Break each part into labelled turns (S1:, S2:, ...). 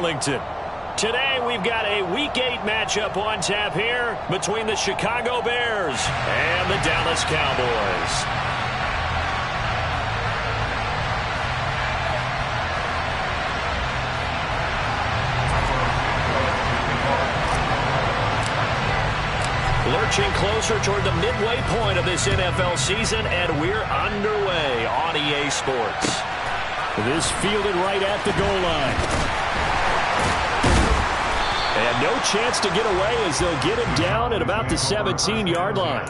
S1: Arlington. Today we've got a Week 8 matchup on tap here between the Chicago Bears and the Dallas Cowboys. Lurching closer toward the midway point of this NFL season, and we're underway on EA Sports.
S2: This fielded right at the goal line.
S1: And no chance to get away as they'll get him down at about the 17-yard line.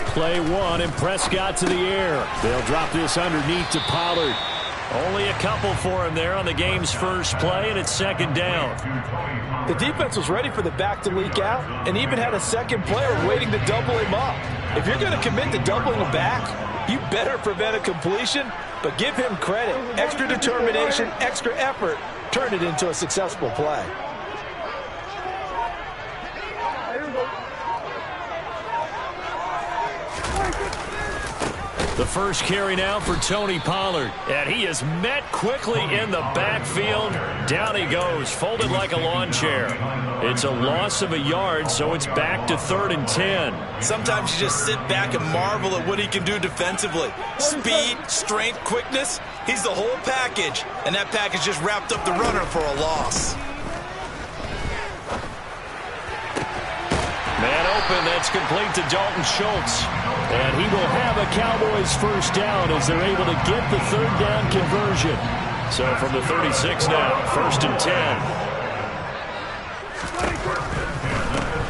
S2: Play one, and Prescott to the air. They'll drop this underneath to Pollard.
S1: Only a couple for him there on the game's first play, and it's second down.
S3: The defense was ready for the back to leak out and even had a second player waiting to double him up. If you're going to commit to doubling a back, you better prevent a completion, but give him credit. Extra determination, extra effort, turn it into a successful play.
S1: The first carry now for Tony Pollard. And he is met quickly in the backfield. Down he goes, folded like a lawn chair. It's a loss of a yard, so it's back to 3rd and 10.
S3: Sometimes you just sit back and marvel at what he can do defensively. Speed, strength, quickness, he's the whole package. And that package just wrapped up the runner for a loss.
S1: Man open, that's complete to Dalton Schultz. And he will have a Cowboys first down as they're able to get the 3rd down conversion. So from the 36 now, 1st and 10.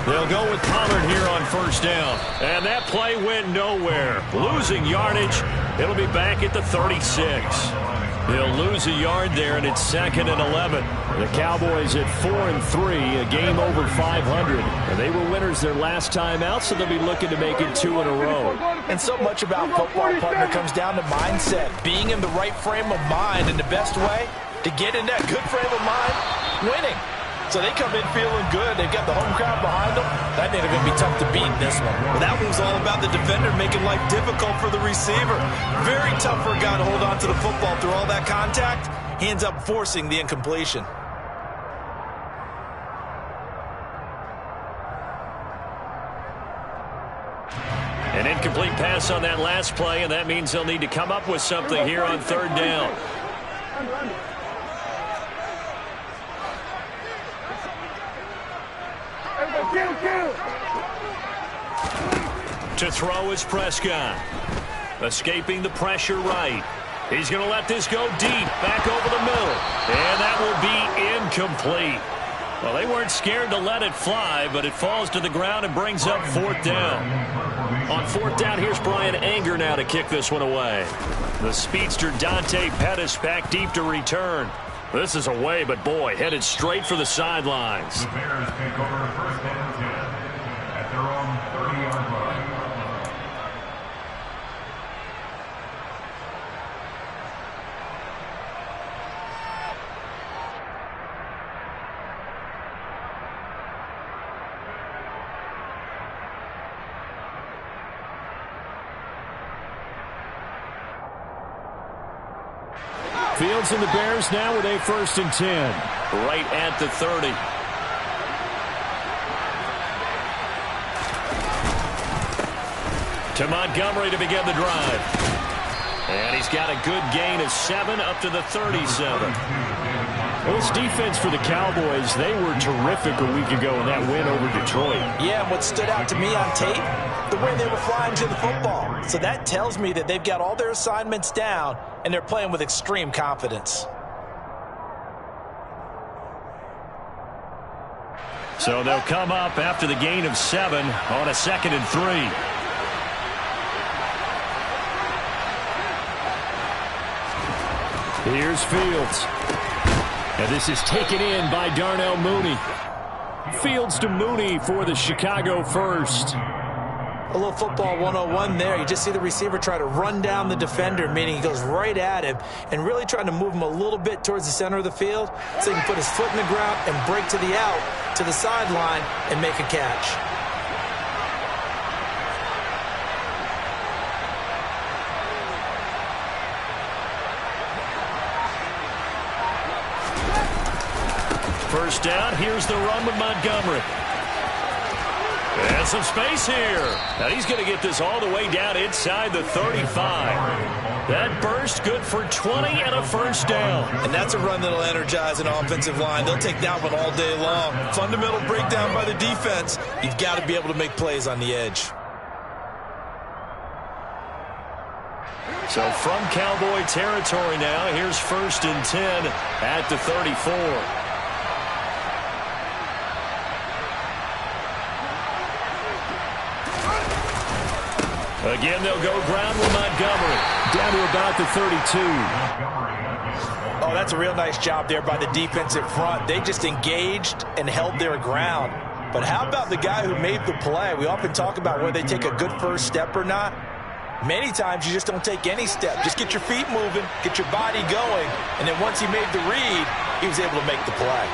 S1: They'll go with Pollard here on first down. And that play went nowhere. Losing yardage. It'll be back at the 36. They'll lose a yard there, and it's 2nd and 11.
S2: The Cowboys at 4-3, a game over 500. And they were winners their last time out, so they'll be looking to make it 2 in a row.
S3: And so much about football, partner, comes down to mindset. Being in the right frame of mind, and the best way to get in that good frame of mind, winning. So they come in feeling good. They've got the home crowd behind them. I think they're going to be tough to beat in this one. Well, that one's all about the defender making life difficult for the receiver. Very tough for a guy to hold on to the football through all that contact. He ends up forcing the incompletion.
S1: An incomplete pass on that last play, and that means they'll need to come up with something here on 3rd down. To throw is Prescott. Escaping the pressure right. He's going to let this go deep, back over the middle. And that will be incomplete. Well, they weren't scared to let it fly, but it falls to the ground and brings up 4th down. On 4th down, here's Brian Anger now to kick this one away. The speedster Dante Pettis back deep to return. This is away, but boy, headed straight for the sidelines.
S4: The Bears take over 1st and 10 at their own 30-yard line.
S2: Fields and the Bears now with a 1st and 10.
S1: Right at the 30. To Montgomery to begin the drive. And he's got a good gain of 7 up to the 37.
S2: Well, this defense for the Cowboys, they were terrific a week ago in that win over Detroit.
S3: Yeah, and what stood out to me on tape, the way they were flying to the football. So that tells me that they've got all their assignments down, and they're playing with extreme confidence.
S1: So they'll come up after the gain of 7 on a 2nd and 3.
S2: Here's Fields. And this is taken in by Darnell Mooney. Fields to Mooney for the Chicago first.
S3: A little football 101 there. You just see the receiver try to run down the defender, meaning he goes right at him and really trying to move him a little bit towards the center of the field so he can put his foot in the ground and break to the out, to the sideline, and make a catch.
S1: First down, here's the run with Montgomery. And some space here. Now he's going to get this all the way down inside the 35. That burst good for 20 and a first down.
S3: And that's a run that'll energize an offensive line. They'll take that one all day long. Fundamental breakdown by the defense. You've got to be able to make plays on the edge.
S1: So from Cowboy territory now, here's 1st and 10 at the 34. Again, they'll go ground with Montgomery.
S2: Down to about the 32.
S3: Oh, that's a real nice job there by the defensive front. They just engaged and held their ground. But how about the guy who made the play? We often talk about whether they take a good first step or not. Many times you just don't take any step. Just get your feet moving, get your body going, and then once he made the read, he was able to make the play.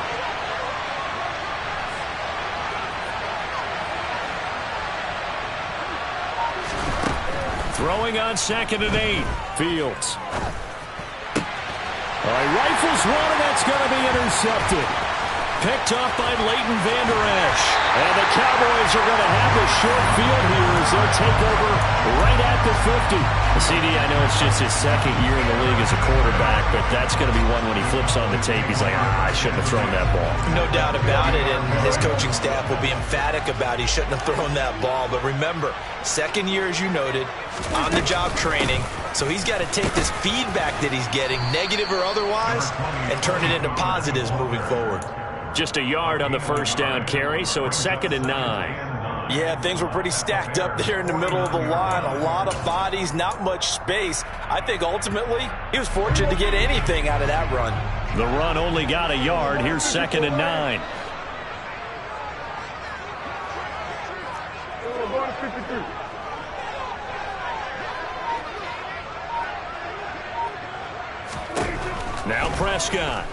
S1: Throwing on 2nd and 8.
S2: Fields. All right, rifles one, and that's going to be intercepted.
S1: Picked off by Leighton Vander Esch.
S2: And the Cowboys are going to have a short field here as they'll take over right at the 50.
S1: CD, I know it's just his 2nd year in the league as a quarterback, but that's going to be one when he flips on the tape. He's like, I shouldn't have thrown that ball.
S3: No doubt about it, and his coaching staff will be emphatic about he shouldn't have thrown that ball. But remember, 2nd year, as you noted, on-the-job training, so he's got to take this feedback that he's getting, negative or otherwise, and turn it into positives moving forward.
S1: Just a yard on the first down carry, so it's 2nd and 9.
S3: Yeah, things were pretty stacked up there in the middle of the line. A lot of bodies, not much space. I think ultimately he was fortunate to get anything out of that run.
S1: The run only got a yard. Here's 2nd and 9. Now Prescott.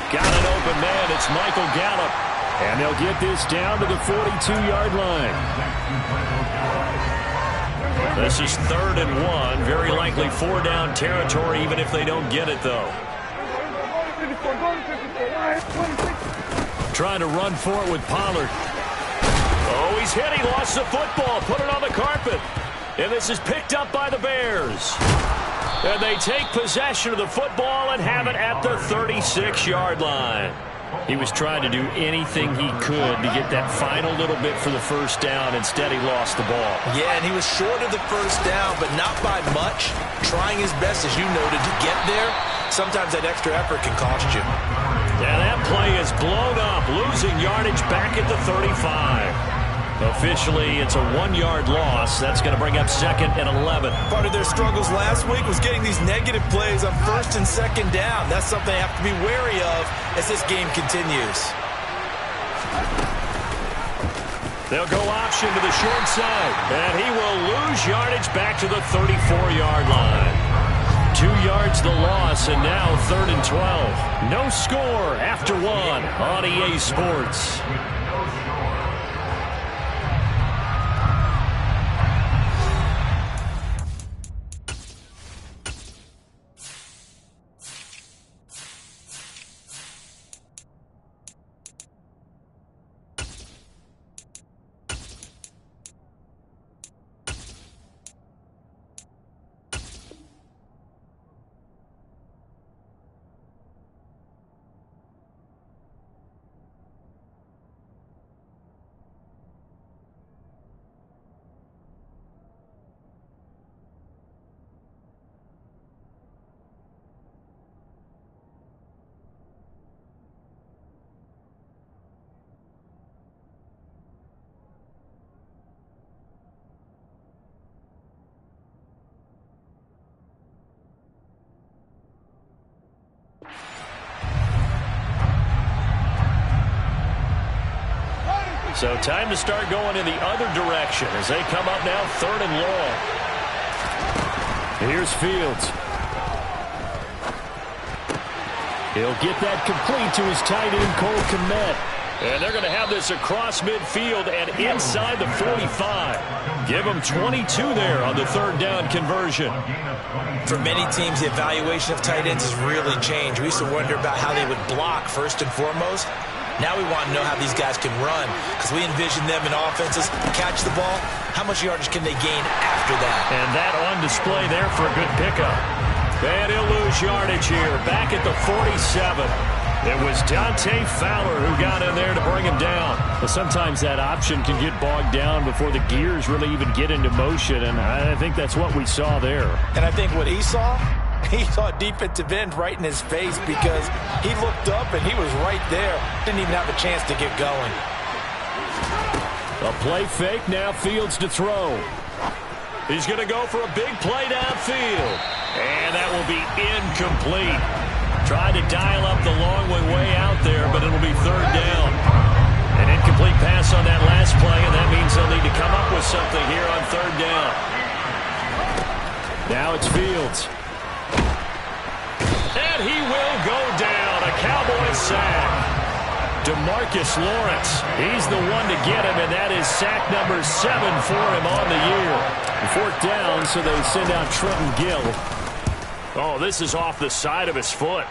S1: Got an open man. It's Michael Gallup.
S2: And they'll get this down to the 42-yard line.
S1: This is 3rd and 1. Very likely 4-down territory, even if they don't get it, though. Trying to run for it with Pollard. Oh, he's hit. He lost the football. Put it on the carpet. And this is picked up by the Bears. And they take possession of the football and have it at the 36-yard line. He was trying to do anything he could to get that final little bit for the first down. Instead, he lost the ball.
S3: Yeah, and he was short of the first down, but not by much. Trying his best, as you noted, to get there. Sometimes that extra effort can cost you.
S1: Yeah, that play is blown up, losing yardage back at the 35. Officially, it's a 1-yard loss. That's going to bring up 2nd and 11.
S3: Part of their struggles last week was getting these negative plays on 1st and 2nd down. That's something they have to be wary of as this game continues.
S1: They'll go option to the short side, and he will lose yardage back to the 34-yard line. 2 yards the loss, and now 3rd and 12. No score after 1 on EA Sports. So time to start going in the other direction as they come up now 3rd and long.
S2: Here's Fields. He'll get that complete to his tight end, Cole Kmet.
S1: And they're going to have this across midfield and inside the 45. Give them 22 there on the 3rd down conversion.
S3: For many teams, the evaluation of tight ends has really changed. We used to wonder about how they would block first and foremost. Now we want to know how these guys can run, because we envision them in offenses catch the ball. How much yardage can they gain after that?
S1: And that on display there for a good pickup. And he'll lose yardage here, back at the 47. It was Dante Fowler who got in there to bring him down.
S2: Well, sometimes that option can get bogged down before the gears really even get into motion, and I think that's what we saw there.
S3: And I think what he saw defensive end right in his face, because he looked up and he was right there. Didn't even have a chance to get going.
S2: A play fake, now Fields to throw.
S1: He's going to go for a big play downfield. And that will be incomplete. Tried to dial up the long one way out there, but it'll be 3rd down. An incomplete pass on that last play, and that means they'll need to come up with something here on 3rd down.
S2: Now it's Fields.
S1: And he will go down. A Cowboys sack. DeMarcus Lawrence, he's the one to get him, and that is sack number 7 for him on the year.
S2: 4th down, so they send out Trenton Gill.
S1: Oh, this is off the side of his foot.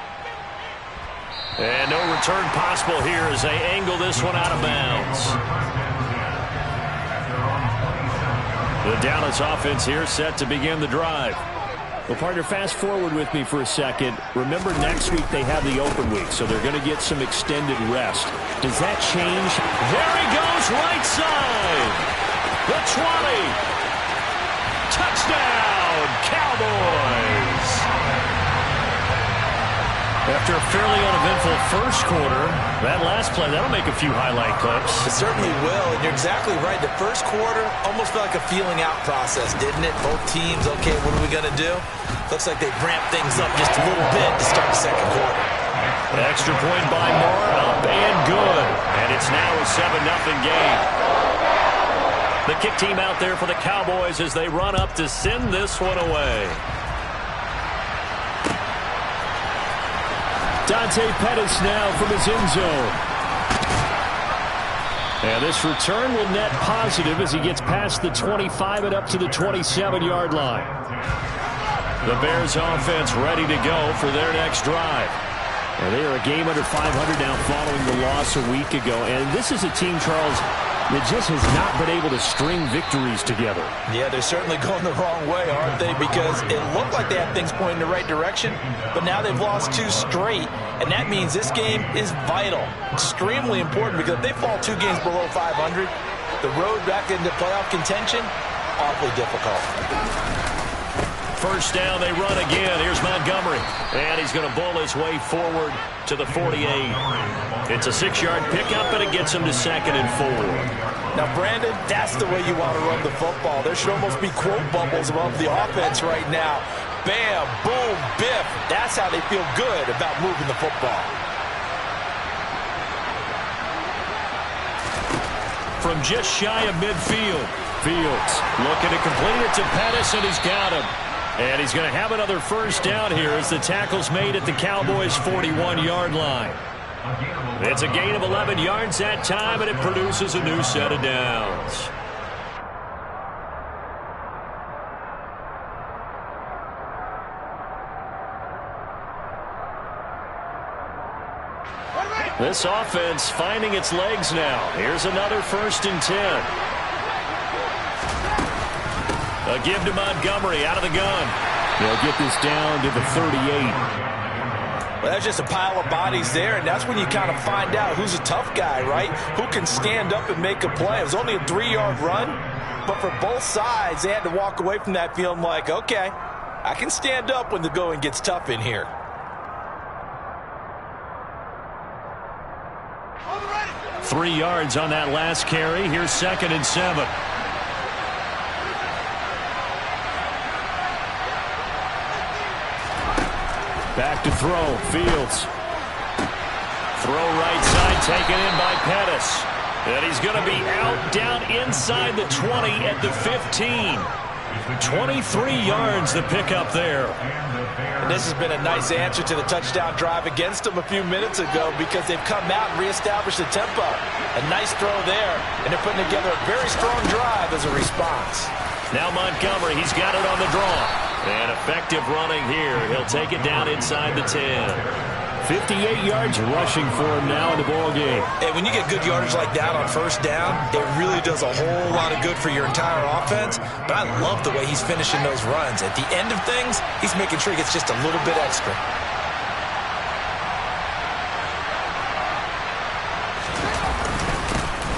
S1: And no return possible here as they angle this one out of bounds. The Dallas offense here set to begin the drive.
S2: Well, partner, fast forward with me for a second. Remember, next week they have the open week, so they're going to get some extended rest. Does that change?
S1: There he goes, right side. The 20. Touchdown, Cowboys. After a fairly uneventful first quarter, that last play, that'll make a few highlight clips.
S3: It certainly will, and you're exactly right. The first quarter almost felt like a feeling out process, didn't it? Both teams, okay, what are we going to do? Looks like they ramped things up just a little bit to start the second quarter.
S1: An extra point by Moore, up and good. And it's now a 7-0 game. The kick team out there for the Cowboys as they run up to send this one away.
S2: Dante Pettis now from his end zone. And this return will net positive as he gets past the 25 and up to the 27-yard line.
S1: The Bears offense ready to go for their next drive.
S2: And they are a game under 500 now following the loss a week ago. And this is a team, Charles, that just has not been able to string victories together.
S3: Yeah, they're certainly going the wrong way, aren't they? Because it looked like they had things pointing in the right direction, but now they've lost 2 straight, and that means this game is vital, extremely important, because if they fall 2 games below 500, the road back into playoff contention, awfully difficult.
S1: First down, they run again. Here's Montgomery. And he's going to bull his way forward to the 48. It's a 6-yard pickup, and it gets him to 2nd and 4.
S3: Now, Brandon, that's the way you want to run the football. There should almost be quote bubbles above the offense right now. Bam, boom, biff. That's how they feel good about moving the football.
S1: From just shy of midfield, Fields looking to complete it to Pettis, and he's got him. And he's going to have another first down here as the tackle's made at the Cowboys' 41-yard line. It's a gain of 11 yards that time, and it produces a new set of downs. This offense finding its legs now. Here's another 1st and 10. A give to Montgomery out of the gun.
S2: They'll get this down to the 38.
S3: Well, that's just a pile of bodies there, and that's when you kind of find out who's a tough guy, right? Who can stand up and make a play. It was only a 3-yard run, but for both sides, they had to walk away from that feeling like, okay, I can stand up when the going gets tough in here.
S1: Right. 3 yards on that last carry. Here's 2nd and 7.
S2: Back to throw, Fields.
S1: Throw right side, taken in by Pettis. And he's going to be out down inside the 20 at the 15. 23 yards the pickup there.
S3: And this has been a nice answer to the touchdown drive against them a few minutes ago because they've come out and reestablished the tempo. A nice throw there, and they're putting together a very strong drive as a response.
S1: Now Montgomery, he's got it on the draw. And effective running here. He'll take it down inside the 10.
S2: 58 yards rushing for him now in the ball game.
S3: And when you get good yardage like that on first down, it really does a whole lot of good for your entire offense. But I love the way he's finishing those runs. At the end of things, he's making sure he gets just a little bit extra.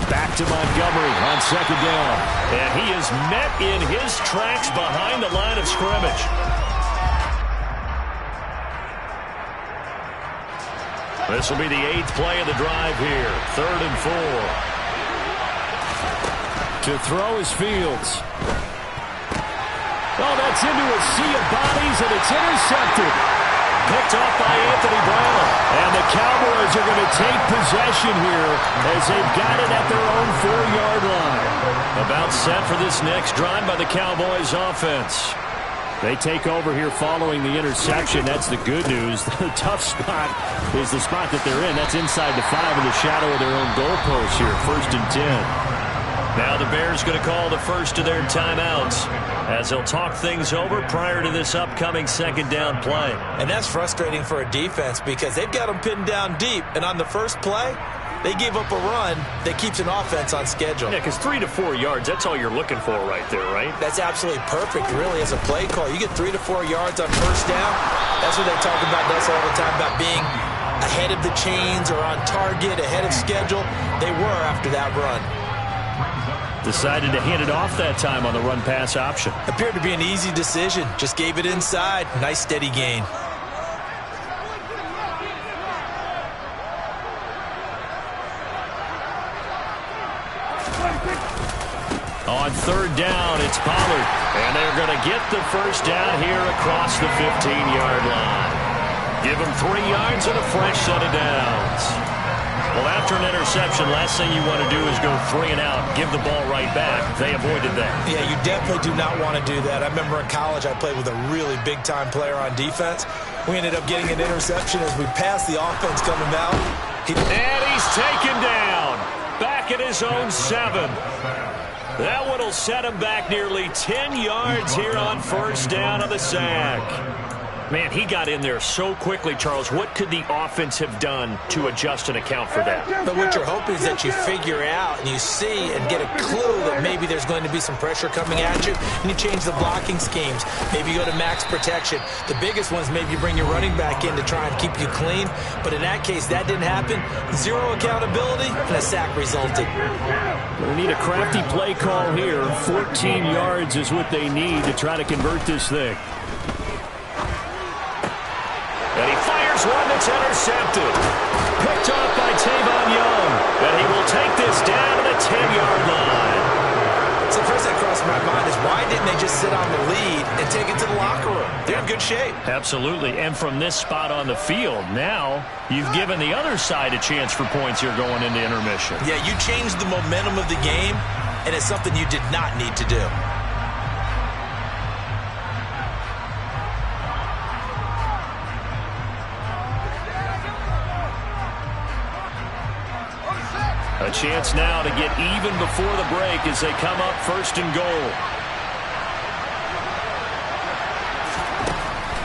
S2: Back to Montgomery on second down.
S1: And he is met in his tracks behind the line of scrimmage. This will be the 8th play of the drive here. 3rd and 4.
S2: To throw is Fields. Oh, that's into a sea of bodies, and it's intercepted.
S1: Picked off by Anthony Brown.
S2: And the Cowboys are going to take possession here as they've got it at their own 4-yard line.
S1: About set for this next drive by the Cowboys offense.
S2: They take over here following the interception. That's the good news. The tough spot is the spot that they're in. That's inside the 5 in the shadow of their own goalpost here. 1st and 10.
S1: Now the Bears going to call the first of their timeouts as they'll talk things over prior to this upcoming second down play.
S3: And that's frustrating for a defense because they've got them pinned down deep. And on the first play, they gave up a run that keeps an offense on schedule.
S1: Yeah, because 3 to 4 yards, that's all you're looking for right there, right?
S3: That's absolutely perfect, really, as a play call. You get 3 to 4 yards on first down. That's what they talk about us all the time, about being ahead of the chains or on target, ahead of schedule. They were after that run.
S2: Decided to hand it off that time on the run-pass option.
S3: Appeared to be an easy decision. Just gave it inside. Nice, steady gain.
S1: On 3rd down, it's Pollard. And they're going to get the first down here across the 15-yard line. Give them 3 yards and a fresh set of downs. Well, after an interception, last thing you want to do is go 3 and out, give the ball right back. They avoided that.
S3: Yeah, you definitely do not want to do that. I remember in college I played with a really big-time player on defense. We ended up getting an interception as we passed the offense coming out.
S1: And he's taken down. Back at his own 7. That one will set him back nearly 10 yards here on first down of the sack. Man, he got in there so quickly, Charles. What could the offense have done to adjust and account for that?
S3: But what you're hoping is that you figure out and you see and get a clue that maybe there's going to be some pressure coming at you, and you change the blocking schemes. Maybe you go to max protection. The biggest ones, maybe you bring your running back in to try and keep you clean. But in that case, that didn't happen. 0 accountability, and a sack resulted.
S2: We need a crafty play call here. 14 yards is what they need to try to convert this thing.
S1: And he fires one that's intercepted. Picked off by Tavon Young. And he will take this down to the 10-yard line.
S3: So the first thing that crossed my mind is why didn't they just sit on the lead and take it to the locker room? They're in good shape.
S1: Absolutely. And from this spot on the field, now you've given the other side a chance for points here going into intermission.
S3: Yeah, you changed the momentum of the game, and it's something you did not need to do.
S1: A chance now to get even before the break as they come up 1st and goal.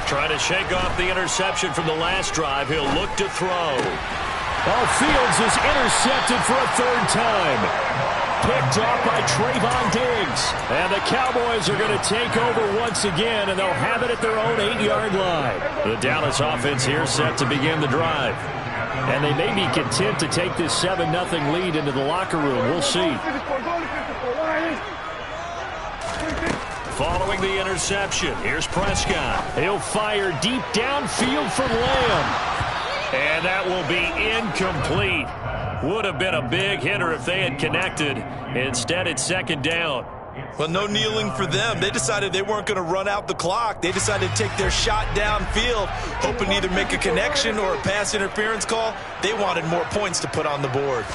S1: Trying to shake off the interception from the last drive. He'll look to throw.
S2: Oh, Fields is intercepted for a 3rd time. Picked off by Trayvon Diggs. And the Cowboys are going to take over once again, and they'll have it at their own 8-yard line.
S1: The Dallas offense here set to begin the drive.
S2: And they may be content to take this 7-0 lead into the locker room. We'll see.
S1: Following the interception, here's Prescott.
S2: He'll fire deep downfield for Lamb.
S1: And that will be incomplete. Would have been a big hitter if they had connected. Instead, it's 2nd down.
S3: Well, no kneeling for them. They decided they weren't going to run out the clock. They decided to take their shot downfield, hoping to either make a connection or a pass interference call. They wanted more points to put on the board.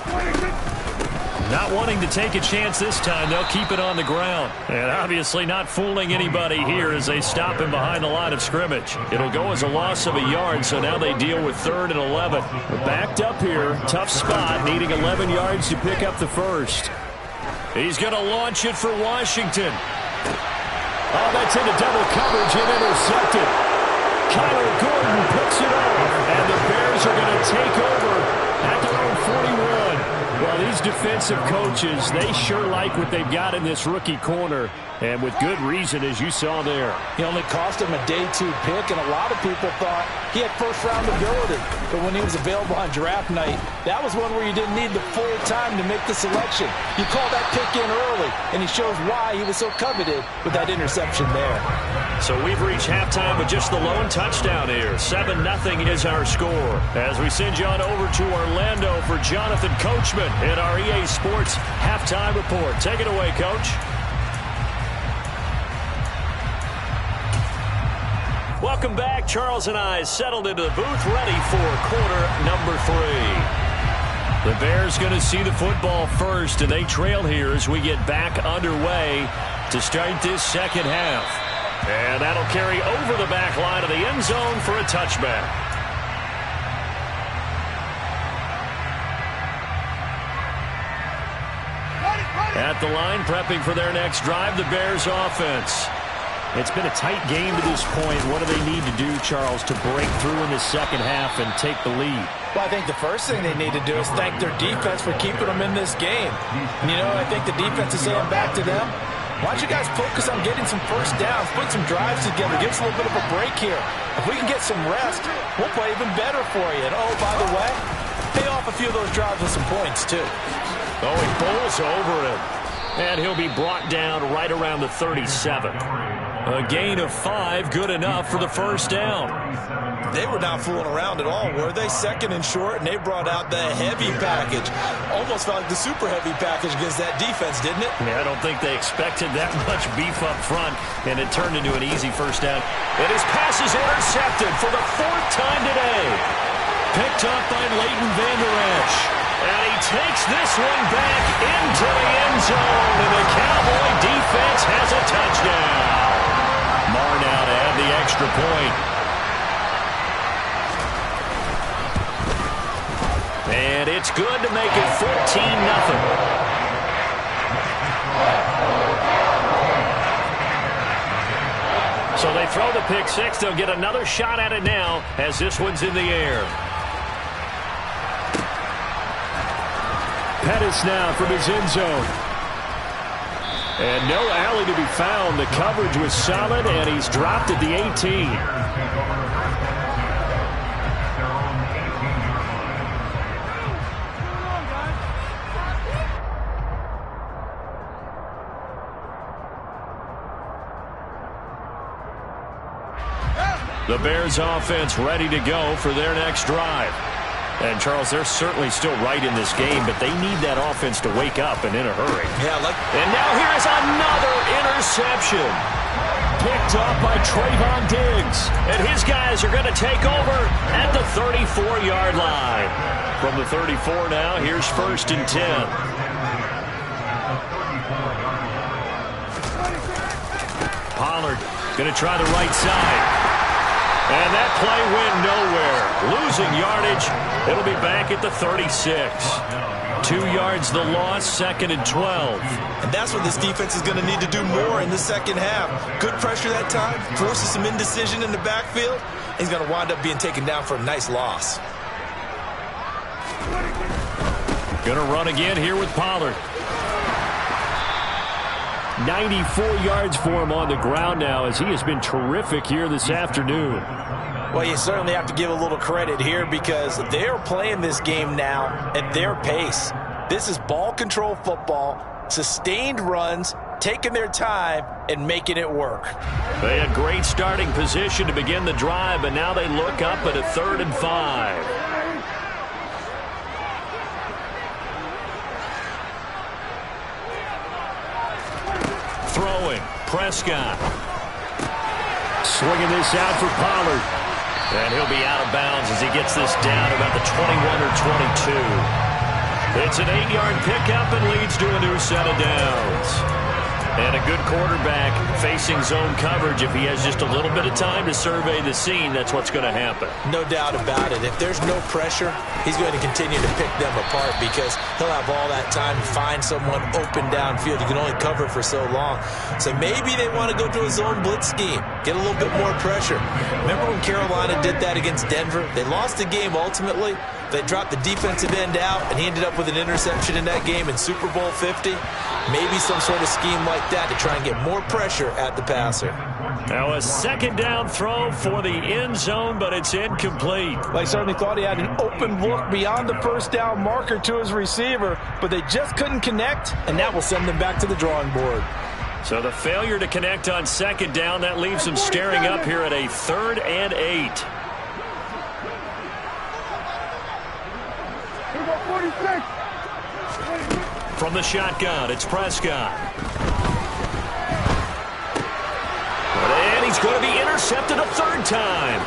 S1: Not wanting to take a chance this time, they'll keep it on the ground. And obviously not fooling anybody here as they stop him behind the line of scrimmage. It'll go as a loss of a yard, so now they deal with 3rd and 11.
S2: We're backed up here. Tough spot, needing 11 yards to pick up the first.
S1: He's going to launch it for Washington.
S2: Oh, that's into double coverage and intercepted. Kyler Gordon picks it off, and the Bears are going to take over at their own 41. Well, these defensive coaches, they sure like what they've got in this rookie corner, and with good reason, as you saw there.
S3: He only cost him a day 2 pick, and a lot of people thought he had first-round ability. But when he was available on draft night, that was one where you didn't need the full time to make the selection. You call that pick in early, and he shows why he was so coveted with that interception there.
S1: So we've reached halftime with just the lone touchdown here. 7-0 is our score. As we send you on over to Orlando for Jonathan Coachman in our EA Sports halftime report. Take it away, Coach. Welcome back. Charles and I settled into the booth, ready for quarter number 3. The Bears going to see the football first, and they trail here as we get back underway to start this second half. And that'll carry over the back line of the end zone for a touchback. At the line, prepping for their next drive, the Bears offense.
S2: It's been a tight game to this point. What do they need to do, Charles, to break through in the second half and take the lead?
S3: Well, I think the first thing they need to do is thank their defense for keeping them in this game. And, I think the defense is saying back to them, why don't you guys focus on getting some first downs, put some drives together, give us a little bit of a break here. If we can get some rest, we'll play even better for you. And, oh, by the way, pay off a few of those drives with some points, too.
S1: Oh, he bowls over him. And he'll be brought down right around the 37. A gain of 5, good enough for the first down.
S3: They were not fooling around at all, were they? 2nd and short, and they brought out the heavy package. Almost felt like the super heavy package against that defense, didn't it?
S1: Yeah, I don't think they expected that much beef up front, and it turned into an easy first down. And his pass is intercepted for the 4th time today. Picked up by Leighton Vander Esch. And he takes this one back into the end zone, and the Cowboy defense has a touchdown. Marr now to add the extra point. And it's good to make it 14-0. So they throw the pick 6. They'll get another shot at it now as this one's in the air.
S2: Pettis now from his end zone. And no alley to be found. The coverage was solid, and he's dropped at the 18.
S1: The Bears offense ready to go for their next drive. And, Charles, they're certainly still right in this game, but they need that offense to wake up and in a hurry.
S3: Yeah,
S1: and now here's another interception. Picked up by Trayvon Diggs. And his guys are going to take over at the 34-yard line. From the 34 now, here's 1st and 10. Pollard going to try the right side. And that play went nowhere. Losing yardage. It'll be back at the 36. 2 yards the loss, 2nd and 12.
S3: And that's what this defense is going to need to do more in the second half. Good pressure that time, forces some indecision in the backfield. He's going to wind up being taken down for a nice loss.
S1: Going to run again here with Pollard.
S2: 94 yards for him on the ground now, as he has been terrific here this afternoon.
S3: Well, you certainly have to give a little credit here because they're playing this game now at their pace. This is ball control football, sustained runs, taking their time and making it work.
S1: They had great starting position to begin the drive, but now they look up at a 3rd and 5. Throwing, Prescott.
S2: Swinging this out for Pollard.
S1: And he'll be out of bounds as he gets this down about the 21 or 22. It's an 8-yard pickup and leads to a new set of downs. And a good quarterback facing zone coverage, if he has just a little bit of time to survey the scene, that's what's going to happen.
S3: No doubt about it. If there's no pressure, he's going to continue to pick them apart because he'll have all that time to find someone open downfield. You can only cover for so long. So maybe they want to go to a zone blitz scheme, get a little bit more pressure. Remember when Carolina did that against Denver? They lost the game ultimately. They dropped the defensive end out, and he ended up with an interception in that game in Super Bowl 50. Maybe some sort of scheme like that to try and get more pressure at the passer.
S1: Now a second down throw for the end zone, but it's incomplete.
S5: They certainly thought he had an open look beyond the first down marker to his receiver, but they just couldn't connect, and that will send them back to the drawing board.
S1: So the failure to connect on second down, that leaves them staring up here at a 3rd and 8. From the shotgun, it's Prescott. And he's going to be intercepted a 3rd time.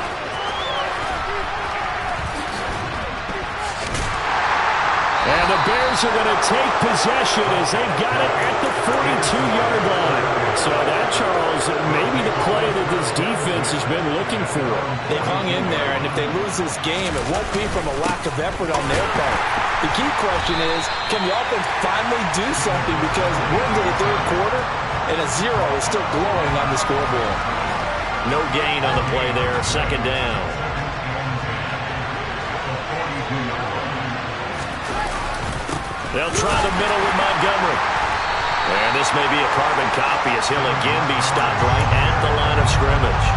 S1: And the Bears are going to take possession as they've got it at the 42-yard line. So that, Charles, may be the play that this defense has been looking for.
S5: They've hung in there, and if they lose this game, it won't be from a lack of effort on their part. The key question is, can the offense finally do something? Because we're into the 3rd quarter, and a 0 is still glowing on the scoreboard.
S1: No gain on the play there, 2nd down. They'll try the middle with Montgomery. And this may be a carbon copy as he'll again be stopped right at the line of scrimmage.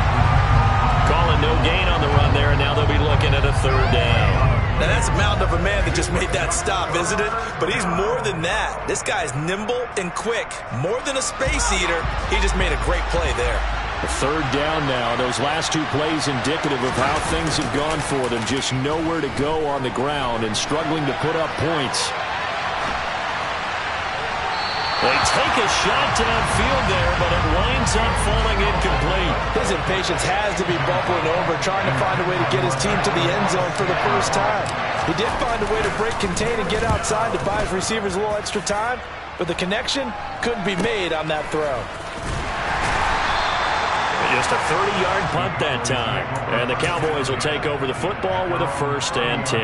S1: Calling no gain on the run there, and now they'll be looking at a 3rd down.
S3: Now, that's a mountain of a man that just made that stop, isn't it? But he's more than that. This guy's nimble and quick. More than a space eater, he just made a great play there.
S2: A 3rd down now. Those last 2 plays indicative of how things have gone for them. Just nowhere to go on the ground and struggling to put up points.
S1: They take a shot downfield there, but it winds up falling incomplete.
S5: His impatience has to be bubbling over, trying to find a way to get his team to the end zone for the first time. He did find a way to break contain and get outside to buy his receivers a little extra time, but the connection couldn't be made on that throw.
S1: Just a 30-yard punt that time. And the Cowboys will take over the football with a 1st and 10.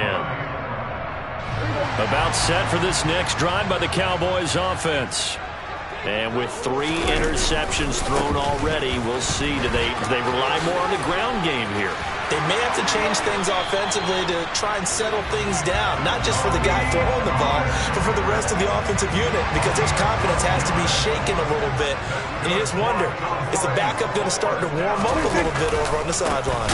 S1: About set for this next drive by the Cowboys offense. And with 3 interceptions thrown already, we'll see. Do they rely more on the ground game here?
S3: They may have to change things offensively to try and settle things down, not just for the guy throwing the ball, but for the rest of the offensive unit, because his confidence has to be shaken a little bit. And you just wonder, is the backup going to start to warm up a little bit over on the sideline?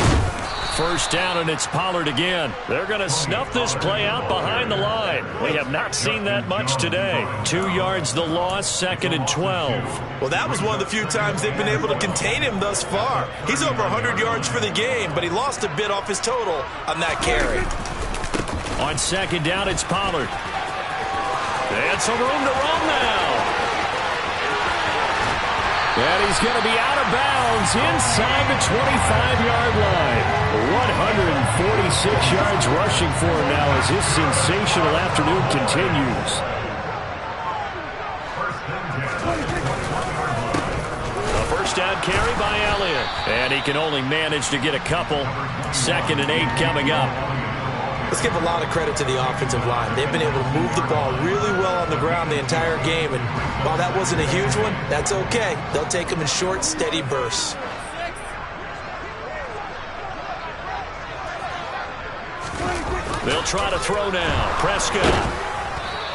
S1: 1st down, and it's Pollard again. They're going to snuff this play out behind the line. We have not seen that much today. 2 yards the loss, 2nd and 12.
S3: Well, that was one of the few times they've been able to contain him thus far. He's over 100 yards for the game, but he lost a bit off his total on that carry.
S1: On 2nd down, it's Pollard. And some room to run now.
S2: And he's going to be out of bounds inside the 25-yard line. 146 yards rushing for him now as his sensational afternoon continues.
S1: A 1st down carry by Elliott. And he can only manage to get a couple. 2nd and 8 coming up.
S3: Let's give a lot of credit to the offensive line. They've been able to move the ball really well on the ground the entire game. And while that wasn't a huge one, that's okay. They'll take them in short, steady bursts.
S1: They'll try to throw now. Prescott.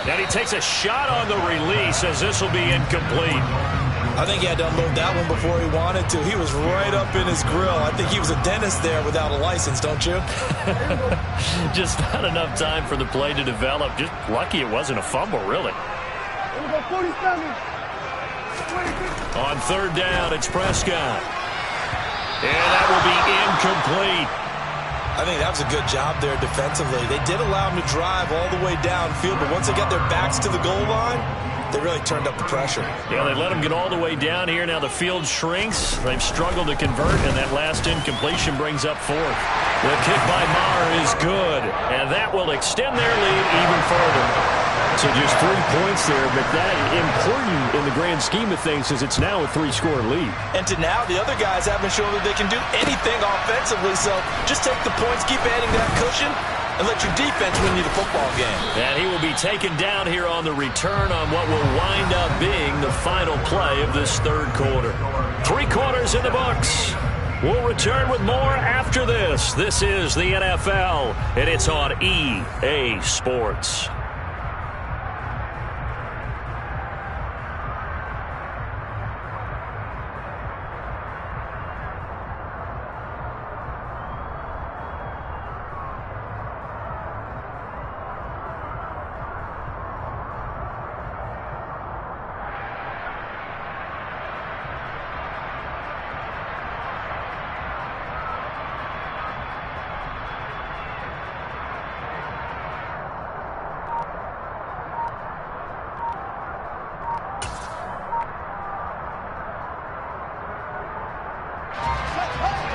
S1: And he takes a shot on the release as this will be incomplete.
S3: I think he had to unload that one before he wanted to. He was right up in his grill. I think he was a dentist there without a license, don't you?
S1: Just not enough time for the play to develop. Just lucky it wasn't a fumble, really. On 3rd down, it's Prescott. And that will be incomplete.
S3: I think that was a good job there defensively. They did allow him to drive all the way downfield, but once they got their backs to the goal line, they really turned up the pressure.
S1: Yeah, they let him get all the way down here. Now the field shrinks. They've struggled to convert, and that last incompletion brings up 4th. The kick by Maher is good, and that will extend their lead even further.
S2: So just 3 points there, but that important in the grand scheme of things as it's now a 3-score lead.
S5: And to now, the other guys haven't shown that they can do anything offensively, so just take the points, keep adding that cushion, and let your defense win you the football game.
S1: And he will be taken down here on the return on what will wind up being the final play of this third quarter. 3 quarters in the books. We'll return with more after this. This is the NFL, and it's on EA Sports.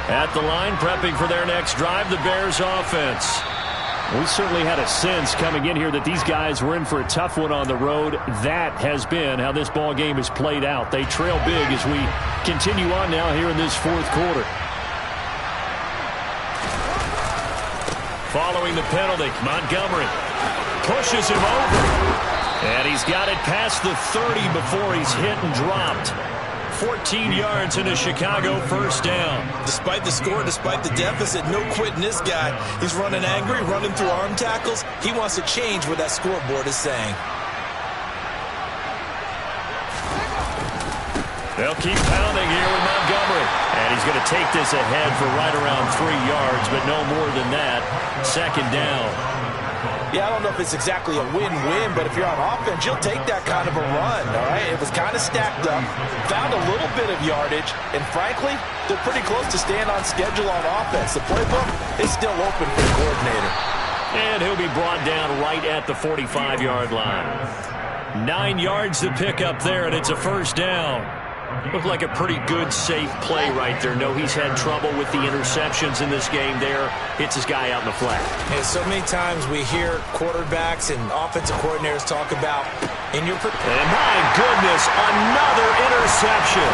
S1: At the line, prepping for their next drive, the Bears offense.
S2: We certainly had a sense coming in here that these guys were in for a tough one on the road. That has been how this ball game has played out. They trail big as we continue on now here in this fourth quarter.
S1: Following the penalty, Montgomery pushes him over. And he's got it past the 30 before he's hit and dropped. 14 yards in a Chicago first down.
S5: Despite the score, despite the deficit, no quitting this guy. He's running angry, running through arm tackles. He wants to change what that scoreboard is saying.
S1: They'll keep pounding here with Montgomery. And he's going to take this ahead for right around 3 yards, but no more than that. Second down.
S5: Yeah, I don't know if it's exactly a win-win, but if you're on offense, you'll take that kind of a run, all right? It was kind of stacked up, found a little bit of yardage, and frankly, they're pretty close to staying on schedule on offense. The playbook is still open for the coordinator.
S1: And he'll be brought down right at the 45-yard line. 9 yards to pick up there, and it's a first down. Looked like a pretty good, safe play right there. No, he's had trouble with the interceptions in this game there. Hits his guy out in the flat.
S5: And so many times we hear quarterbacks and offensive coordinators talk about in your...
S1: And my goodness, another interception.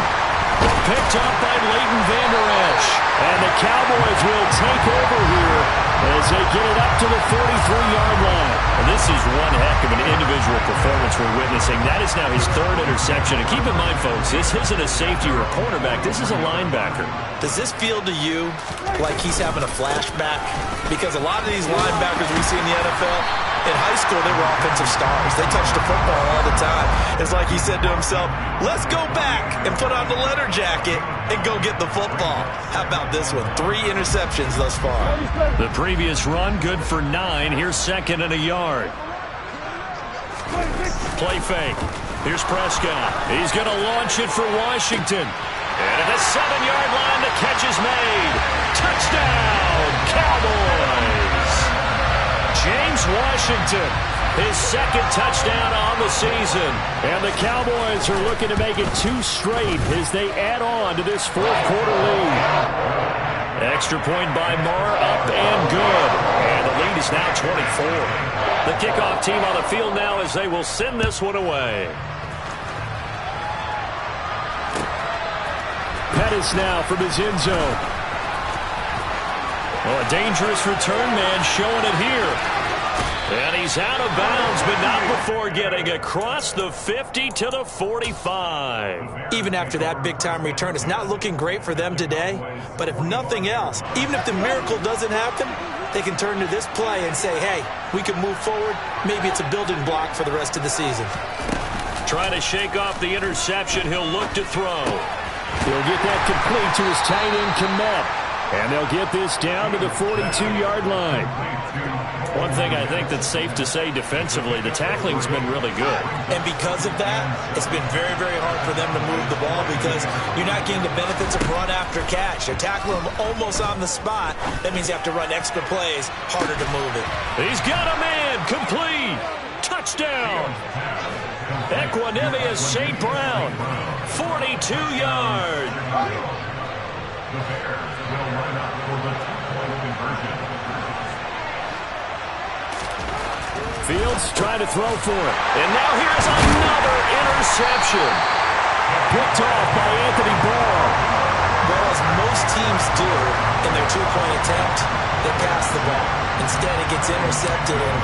S1: Picked up by Leighton Vander Esch. And the Cowboys will take over here as they get it up to the 43-yard line. And this is one heck of an individual performance we're witnessing. That is now his third interception. And keep in mind, folks, this isn't a safety or a cornerback. This is a linebacker.
S5: Does this feel to you like he's having a flashback? Because a lot of these linebackers we see in the NFL, in high school, they were offensive stars. They touched the football all the time. It's like he said to himself, let's go back and put on the leather jacket and go get the football. How about this one? 3 interceptions thus far.
S1: The previous run, good for 9. Here's second and a yard. Play fake. Here's Prescott. He's going to launch it for Washington. And at the 7-yard line, the catch is made. Touchdown, Cowboys! James Washington, his second touchdown on the season.
S2: And the Cowboys are looking to make it 2 straight as they add on to this fourth quarter lead.
S1: Extra point by Maher, up and good. And the lead is now 24. The kickoff team on the field now as they will send this one away.
S2: Pettis now from his end zone.
S1: Well, a dangerous return man showing it here. And he's out of bounds, but not before getting across the 50 to the 45.
S5: Even after that big-time return, it's not looking great for them today. But if nothing else, even if the miracle doesn't happen, they can turn to this play and say, hey, we can move forward. Maybe it's a building block for the rest of the season.
S1: Trying to shake off the interception. He'll look to throw.
S2: He'll get that complete to his tight end, Kmet. And they'll get this down to the 42-yard line.
S1: One thing I think that's safe to say defensively, the tackling's been really good.
S5: And because of that, it's been very, very hard for them to move the ball because you're not getting the benefits of run after catch. They're tackling them almost on the spot. That means you have to run extra plays, harder to move it.
S1: He's got a man, complete, touchdown. Equanimous St. Brown, 42 yards.
S4: The Bears will line up for the two-point conversion.
S2: Fields trying to throw for it. And now here's another interception. Picked off by Anthony Barr.
S5: Well, as most teams do in their two-point attempt, they pass the ball. Instead, it gets intercepted. And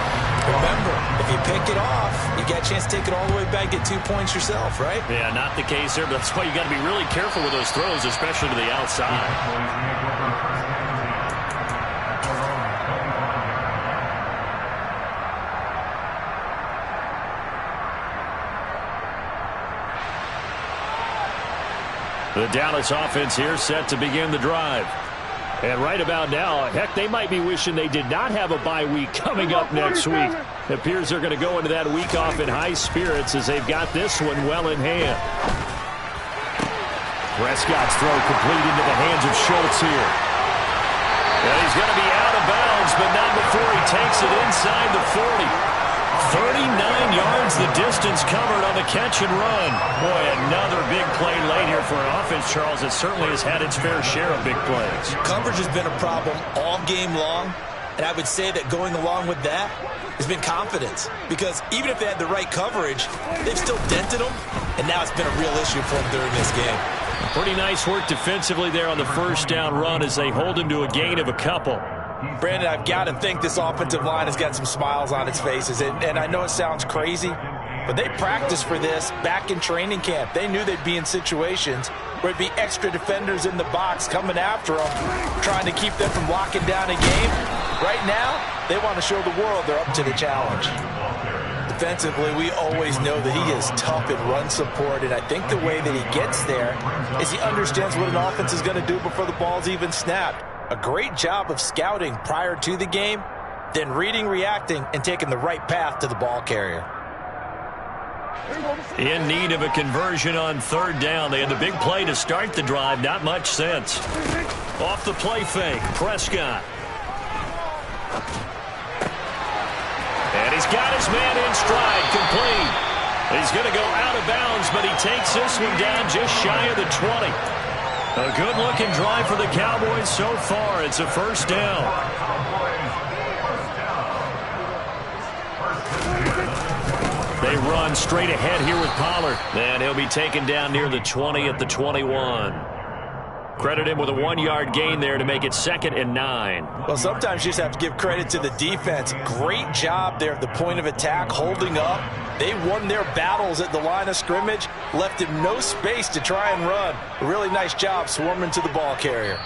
S5: remember, if you pick it off, you got a chance to take it all the way back, get 2 points yourself, right?
S1: Yeah, not the case there, but that's why you got to be really careful with those throws, especially to the outside.
S2: The Dallas offense here set to begin the drive. And right about now, heck, they might be wishing they did not have a bye week coming up next week. It appears they're going to go into that week off in high spirits as they've got this one well in hand. Prescott's throw complete into the hands of Schultz here. And he's going to be out of bounds, but not before he takes it inside the 40. 39 yards the distance covered on the catch and run. Boy, another big play late here for an offense, Charles, that certainly has had its fair share of big plays.
S5: Coverage has been a problem all game long, and I would say that going along with that has been confidence. Because even if they had the right coverage, they've still dented them, and now it's been a real issue for them during this game.
S2: Pretty nice work defensively there on the first down run as they hold him to a gain of a couple.
S5: Brandon, I've got to think this offensive line has got some smiles on its faces. And I know it sounds crazy, but they practiced for this back in training camp. They knew they'd be in situations where it'd be extra defenders in the box coming after them, trying to keep them from locking down a game. Right now, they want to show the world they're up to the challenge. Defensively, we always know that he is tough in run support, and I think the way that he gets there is he understands what an offense is going to do before the ball's even snapped. A great job of scouting prior to the game, then reading, reacting, and taking the right path to the ball carrier.
S1: In need of a conversion on third down. They had the big play to start the drive. Not much sense. Off the play fake, Prescott. And he's got his man in stride, complete. He's going to go out of bounds, but he takes this one down just shy of the 20. A good-looking drive for the Cowboys so far. It's a first down. They run straight ahead here with Pollard. And he'll be taken down near the 20 at the 21. Credit him with a 1-yard gain there to make it 2nd and 9.
S5: Well, sometimes you just have to give credit to the defense. Great job there at the point of attack, holding up. They won their battles at the line of scrimmage, left him no space to try and run. A really nice job swarming to the ball carrier.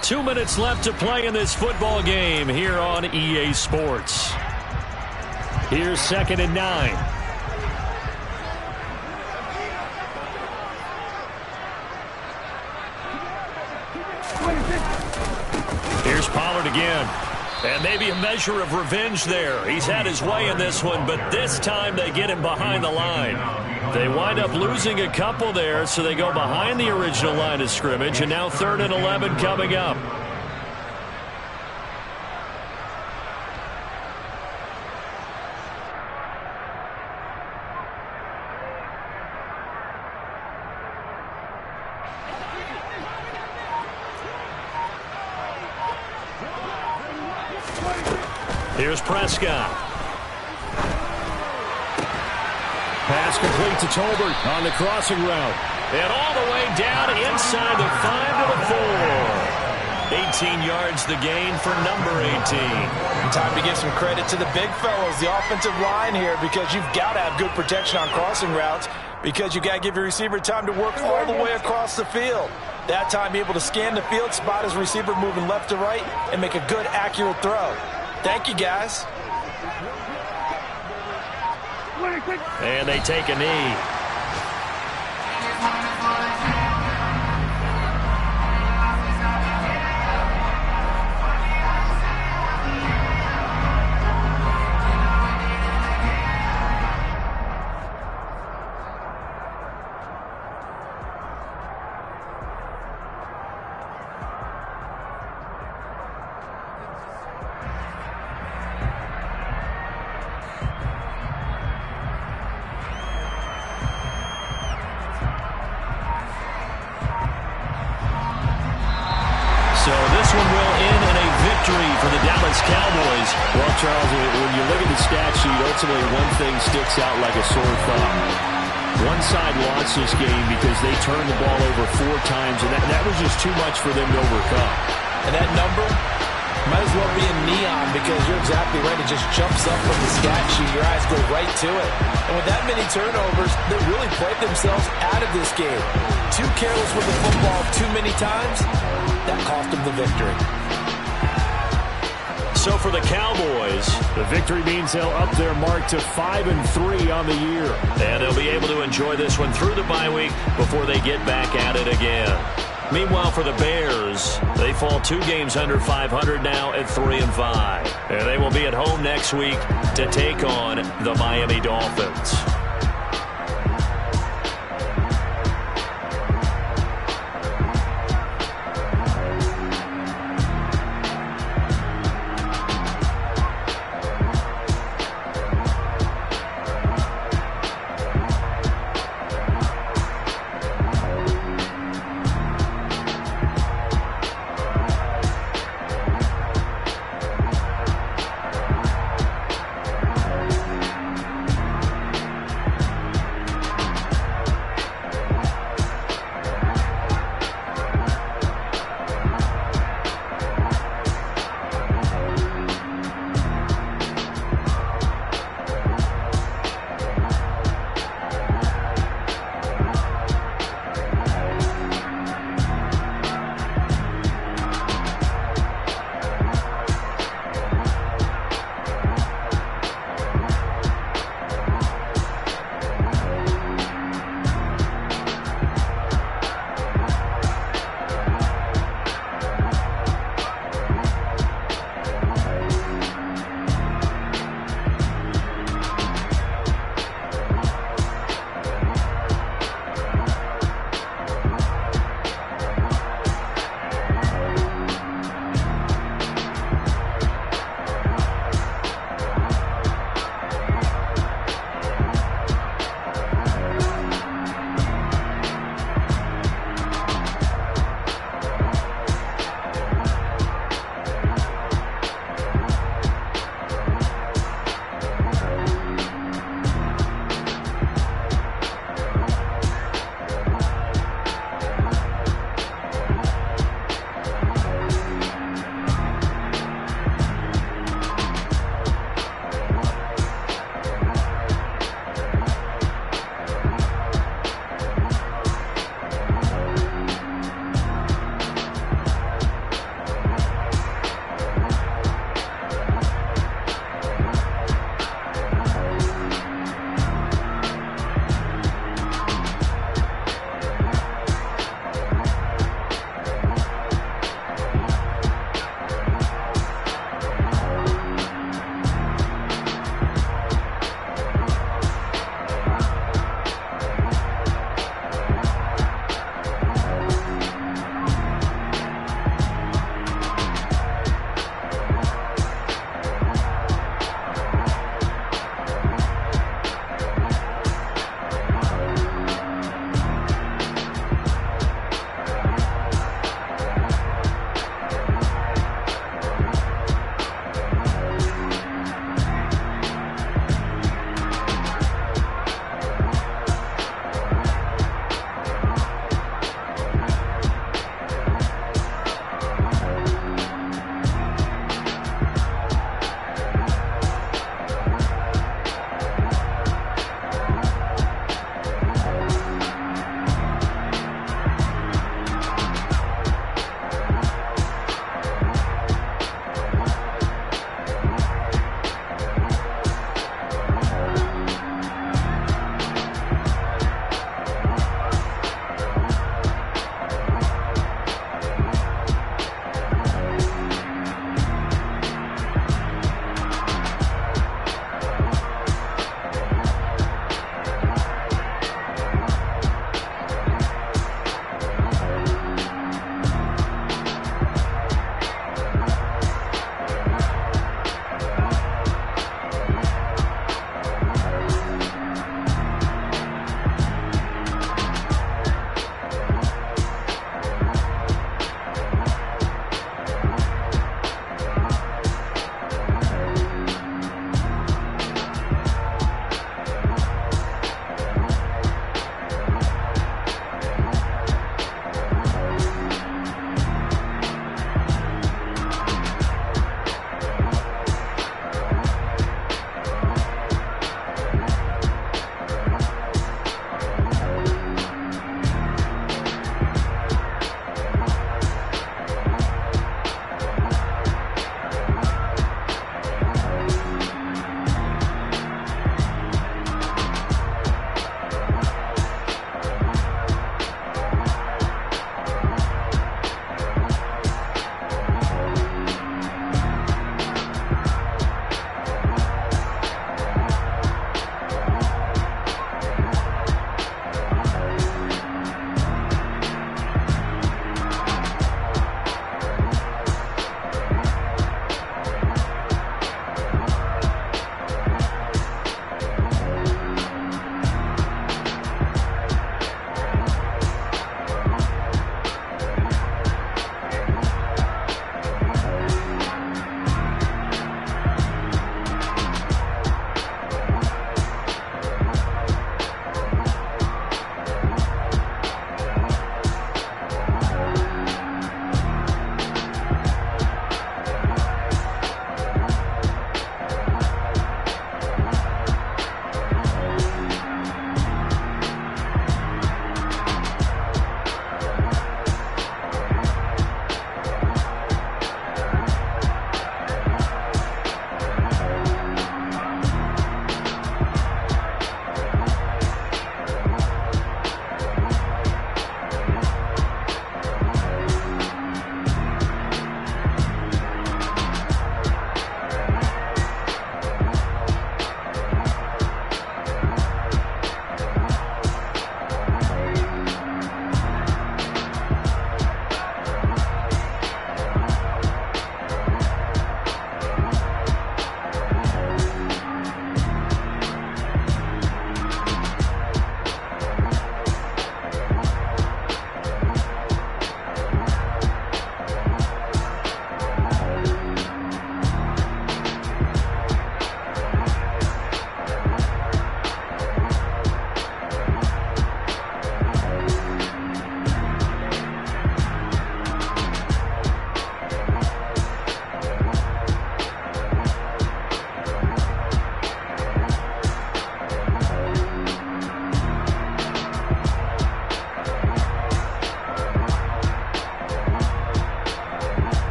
S1: 2 minutes left to play in this football game here on EA Sports. Here's 2nd and 9. Here's Pollard again. And maybe a measure of revenge there. He's had his way in this one, but this time they get him behind the line. They wind up losing a couple there, so they go behind the original line of scrimmage, and now 3rd and 11 coming up. Here's Prescott.
S2: Pass complete to Tolbert on the crossing route.
S1: And all the way down inside the 5 to the 4. 18 yards the gain for number 18.
S5: Time to give some credit to the big fellows, the offensive line here, because you've got to have good protection on crossing routes, because you got to give your receiver time to work all the way across the field. That time, be able to scan the field, spot his receiver moving left to right, and make a good, accurate throw. Thank you, guys.
S1: And they take a knee. victory for the Dallas Cowboys.
S2: Well, Charles, when you look at the stat sheet, ultimately one thing sticks out like a sore thumb. One side lost this game because they turned the ball over 4 times, and that was just too much for them to overcome.
S5: And that number might as well be in neon because you're exactly right. It just jumps up from the stat sheet. Your eyes go right to it. And with that many turnovers, they really played themselves out of this game. Too careless with the football too many times. That cost them the victory.
S1: So for the Cowboys,
S2: the victory means they'll up their mark to 5-3 on the year.
S1: And they'll be able to enjoy this one through the bye week before they get back at it again. Meanwhile, for the Bears, they fall 2 games under 500 now at 3-5. And they will be at home next week to take on the Miami Dolphins.